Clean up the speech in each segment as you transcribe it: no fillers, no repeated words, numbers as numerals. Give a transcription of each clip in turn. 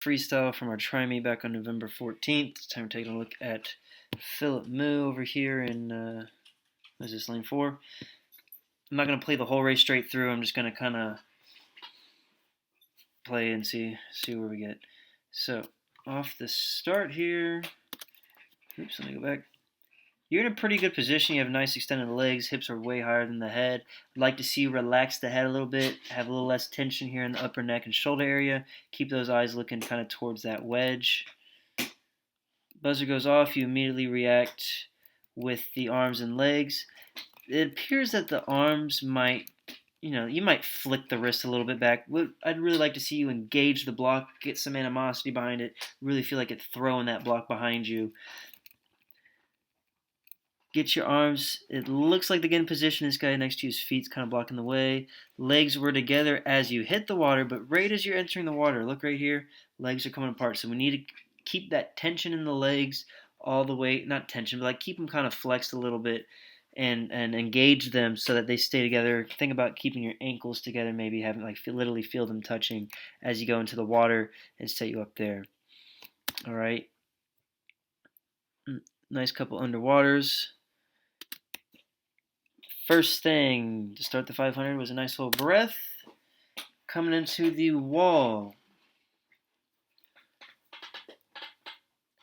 freestyle from our Try Me back on November 14th. It's time to take a look at Philip Moo over here in, what is this, lane 4? I'm not going to play the whole race straight through. I'm just going to kind of play and see where we get. So, off the start here. Oops, let me go back. You're in a pretty good position. You have nice extended legs. Hips are way higher than the head. I'd like to see you relax the head a little bit. Have a little less tension here in the upper neck and shoulder area. Keep those eyes looking kind of towards that wedge. Buzzer goes off. You immediately react with the arms and legs. It appears that the arms might, you might flick the wrist a little bit back. I'd really like to see you engage the block, get some animosity behind it, really feel like it's throwing that block behind you. Get your arms, it looks like they get in position. This guy next to you, his feet's kind of blocking the way. Legs were together as you hit the water, but right as you're entering the water, look right here, legs are coming apart. So we need to keep that tension in the legs all the way, not tension, but like keep them kind of flexed a little bit and engage them so that they stay together. Think about keeping your ankles together, maybe having like literally feel them touching as you go into the water and set you up there. All right. Nice couple underwaters. First thing to start the 500 was a nice little breath. Coming into the wall.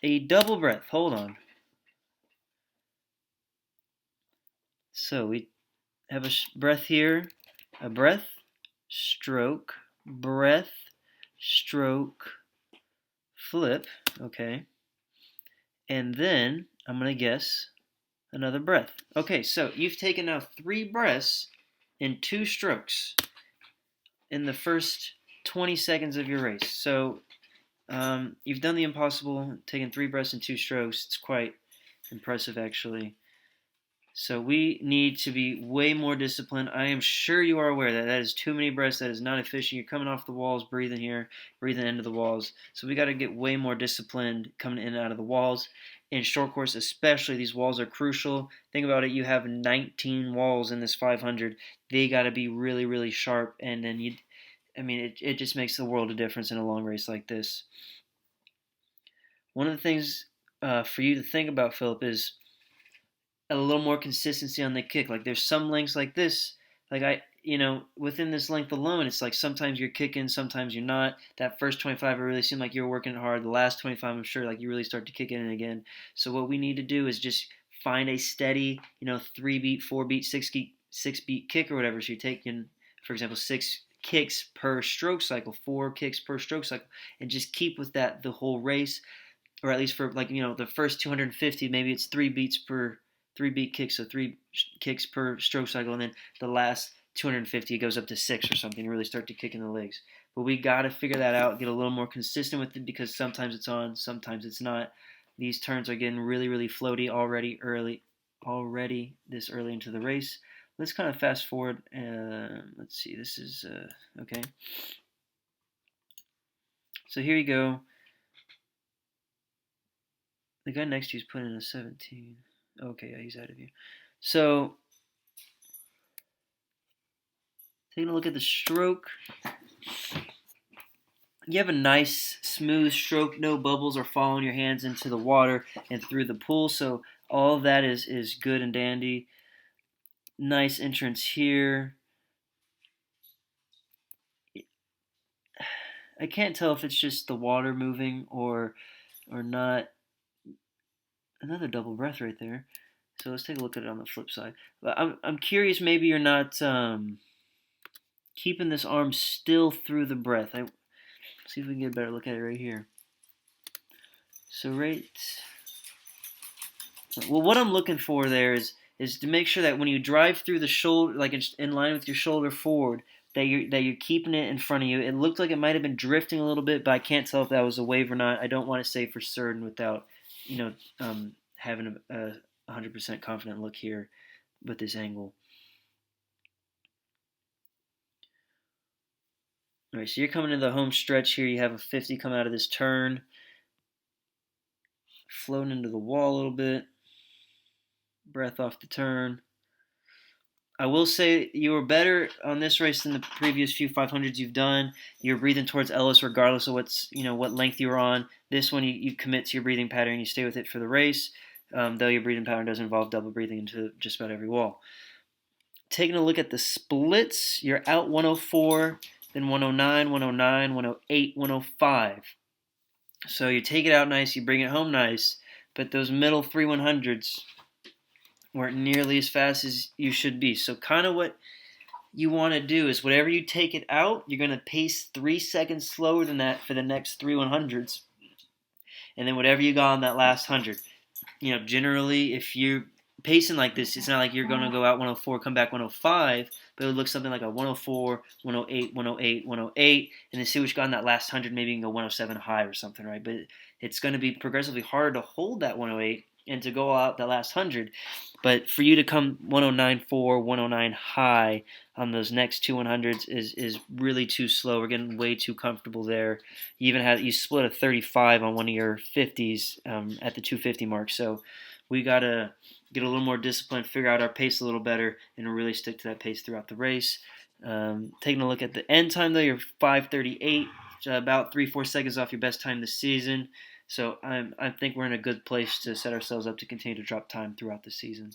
A double breath. Hold on. So we have a breath here. A breath, stroke, breath, stroke, flip. Okay. And then I'm going to guess another breath. Okay, so you've taken now 3 breaths in 2 strokes in the first 20 seconds of your race. So you've done the impossible, taken 3 breaths in 2 strokes. It's quite impressive, actually. So we need to be way more disciplined. I am sure you are aware that is too many breaths. That is not efficient. You're coming off the walls, breathing here, breathing into the walls. So we got to get way more disciplined coming in and out of the walls. In short course especially, these walls are crucial. Think about it. You have 19 walls in this 500. They got to be really, really sharp. And then it just makes the world of difference in a long race like this. One of the things for you to think about, Philip, is a little more consistency on the kick. Like there's some lengths like this, like within this length alone, it's like sometimes you're kicking, sometimes you're not. That first 25, it really seemed like you were working hard. The last 25, I'm sure, like you really start to kick in again. So what we need to do is just find a steady, 3 beat, 4 beat, 6 beat kick or whatever. So you're taking, for example, 6 kicks per stroke cycle, 4 kicks per stroke cycle, and just keep with that the whole race, or at least for the first 250, maybe it's 3 beats per 3 beat kicks, so 3 kicks per stroke cycle, and then the last 250 it goes up to 6 or something. Really start to kick in the legs. But we got to figure that out, get a little more consistent with it, because sometimes it's on, sometimes it's not. These turns are getting really, really floaty already this early into the race. Let's kind of fast forward. Let's see. This is okay. So here you go. The guy next to you is putting in a 17. Okay, yeah, he's ahead of you. So, taking a look at the stroke. You have a nice, smooth stroke. No bubbles are following your hands into the water and through the pool. So, all of that is good and dandy. Nice entrance here. I can't tell if it's just the water moving or not. Another double breath right there. So let's take a look at it on the flip side. But I'm curious, maybe you're not keeping this arm still through the breath. See if we can get a better look at it right here. So what I'm looking for there is to make sure that when you drive through the shoulder, like in line with your shoulder forward, that you're keeping it in front of you. It looked like it might have been drifting a little bit, but I can't tell if that was a wave or not. I don't want to say for certain without having a 100% confident look here with this angle. All right, so you're coming into the home stretch here. You have a 50 come out of this turn, floating into the wall a little bit. Breath off the turn. I will say you were better on this race than the previous few 500s you've done. You're breathing towards Ellis regardless of what length you were on. This one you commit to your breathing pattern, you stay with it for the race, though your breathing pattern does involve double breathing into just about every wall. Taking a look at the splits, you're out 104, then 109, 109, 108, 105. So you take it out nice, you bring it home nice, but those middle 3 100s weren't nearly as fast as you should be. So kind of what you want to do is whatever you take it out, you're going to pace 3 seconds slower than that for the next 3 100s. And then whatever you got on that last 100. Generally, if you're pacing like this, it's not like you're going to go out 104, come back 105, but it would look something like a 104, 108, 108, 108, and then see what you got in that last 100, maybe you can go 107 high or something, right? But it's going to be progressively harder to hold that 108 and to go out that last 100. But for you to come 109.4, 109 high on those next 2 100s is really too slow. We're getting way too comfortable there. You split a 35 on one of your 50s at the 250 mark. So we got to get a little more disciplined, figure out our pace a little better, and really stick to that pace throughout the race. Taking a look at the end time, though, you're 5:38, about 3-4 seconds off your best time this season. So I think we're in a good place to set ourselves up to continue to drop time throughout the season.